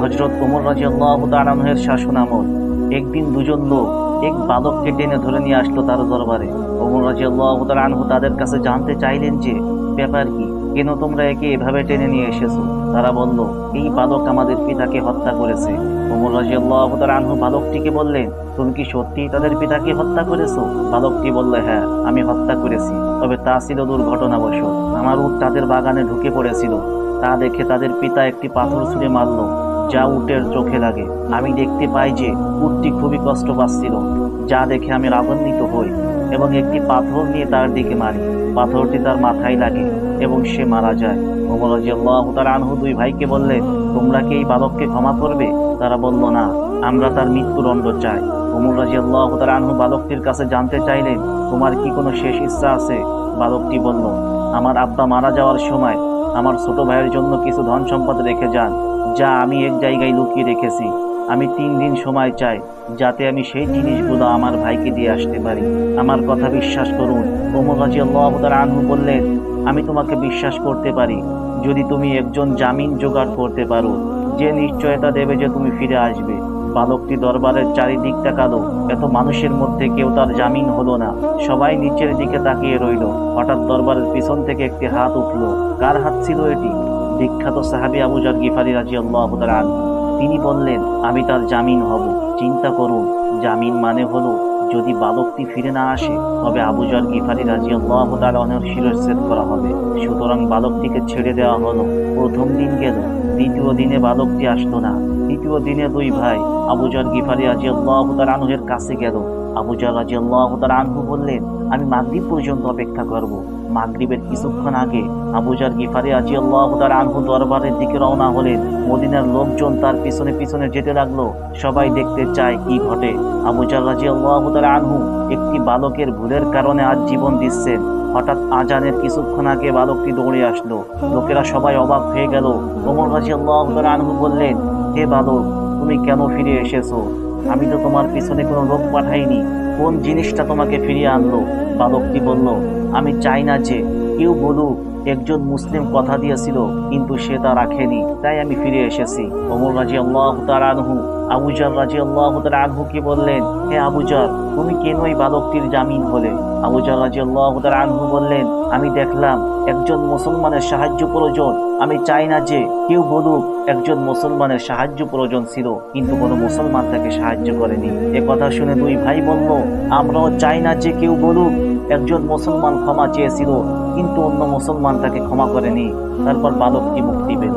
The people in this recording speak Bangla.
হযরত ওমর রাদিয়াল্লাহু তাআলা আনহুর শাসনামল একদিন দুজন লোক এক বালককে টেনে ধরে নিয়ে আসলো তার দরবারে। ওমর রাদিয়াল্লাহু তাআলা আনহু তাদের কাছে জানতে চাইলেন যে ব্যাপার কি, কেন তোমরা একে এভাবে টেনে নিয়ে এসেছো? তারা বলল, এই বালক আমাদের পিতাকে হত্যা করেছে। ওমর রাদিয়াল্লাহু তাআলা আনহু বালকটিকে বললেন, তুমি কি সত্যিই তাদের পিতাকে হত্যা করেছো? বালকটি বলল, হ্যাঁ, আমি হত্যা করেছি, তবে তা ছিল দুর্ঘটনাবশত। আমার উট তাদের বাগানে ঢুকে পড়েছিল, তা দেখে তাদের পিতা একটি পাথর ছুঁড়ে মারল, যা উটের চোখে লাগে। আমি দেখতে পাই যে উটটি খুবই কষ্ট পাচ্ছিল, যা দেখে আমি রাগান্বিত হই এবং একটি পাথর নিয়ে তার দিকে মারি। পাথরটি তার মাথায় লাগে এবং সে মারা যায়। ওমর রাদিয়াল্লাহু তাআলা আনহু দুই ভাইকে বললেন, তোমরা কি এই বালককে ক্ষমা করবে? তারা বলল, না, আমরা তার মৃত্যুদণ্ড চাই। ওমর রাদিয়াল্লাহু তাআলা আনহু বালকটির কাছে জানতে চাইলেন, তোমার কি কোনো শেষ ইচ্ছা আছে? বালকটি বলল, আমার আব্বা মারা যাওয়ার সময় আমার ছোট ভাইয়ের জন্য কিছু ধন সম্পদ রেখে যান, যা আমি এক জায়গায় লুকিয়ে রেখেছি। আমি 3 দিন সময় চাই, যাতে আমি সেই জিনিসগুলো আমার ভাইকে দিয়ে আসতে পারি। আমার কথা বিশ্বাস করুন। ওমর রাদিয়াল্লাহু তাআলা আনহু বললেন, আমি তোমাকে বিশ্বাস করতে পারি যদি তুমি একজন জামিন জোগাড় করতে পারো, যে নিশ্চয়তা দেবে যে তুমি ফিরে আসবে। বালকটি দরবারের চারিদিক তাকালো, এত মানুষের মধ্যে কেউ তার জামিন হলো না। সবাই নিচের দিকে তাকিয়ে রইল। হঠাৎ দরবারের পিছন থেকে একটি হাত উঠল। কার হাত ছিল এটি? বিখ্যাত সাহাবী আবু যর গিফারী রাদিয়াল্লাহু তাআলা আনহু। তিনি বললেন, আমি তার জামিন হব। চিন্তা করুন, জামিন মানে হলো যদি বালকটি ফিরে না আসে তবে আবু যর গিফারী রাদিয়াল্লাহু তাআলা আনহুর শিরচ্ছেদ করা হবে। সুতরাং বালকটিকে ছেড়ে দেওয়া হলো। প্রথম দিন গেল, দ্বিতীয় দিনে বালকটি আসলো না। তৃতীয় দিনে দুই ভাই আবু যর গিফারী রাদিয়াল্লাহু তাআলা আনহুর কাছে গেল। আবু যর রাদিয়াল্লাহু তাআলা আনহু বললেন, আমি মাগরিব পর্যন্ত অপেক্ষা করব। মাগরিবের কিছুক্ষণ আগে আবু যর গিফারী রাদিয়াল্লাহু তাআলা আনহু দরবারের দিকে রওনা হলেন। মদিনার লোকজন তার পিছনে পিছনে যেতে লাগলো। সবাই দেখতে চায় কি ঘটে। আবু যর রাদিয়াল্লাহু তাআলা আনহু একটি বালকের ভুলের কারণে আজ জীবন দিচ্ছেন। হঠাৎ আজানের কিছুক্ষণ আগে বালকটি দৌড়ে আসলো। লোকেরা সবাই অবাক হয়ে গেল। ওমর রাদিয়াল্লাহু তাআলা আনহু বললেন, হে বালক, তুমি কেন ফিরে এসেছো? আমি তো তোমার পিছনে কোনো লোক পাঠাইনি। কোন জিনিসটা তোমাকে ফিরিয়ে আনলো? বালকটি বলল, আমি চাই না যে কেউ বলুক একজন মুসলিম কথা দিয়েছিল কিন্তু সে তা রাখেনি, তাই আমি ফিরে এসেছি। ওমর রাদিয়াল্লাহু তাআলা আনহু আবু যর রাদিয়াল্লাহু তাআলা আনহুকে বললেন, হে আবু যর, তুমি কেন এই বালকটির জামিন হলে? আবু যর রাদিয়াল্লাহু তাআলা আনহু বললেন, আমি দেখলাম একজন মুসলমানের সাহায্য প্রয়োজন। আমি চাই না যে কেউ বলুক একজন মুসলমানের সাহায্য প্রয়োজন ছিল কিন্তু কোনো মুসলমান তাকে সাহায্য করেনি। এ কথা শুনে দুই ভাই বলল, আমরাও চাই না যে কেউ বলুক একজন মুসলমান ক্ষমা চেয়েছিল কিন্তু অন্য মুসলমান তাকে ক্ষমা করেনি। তারপর বালকটি মুক্তি পেল।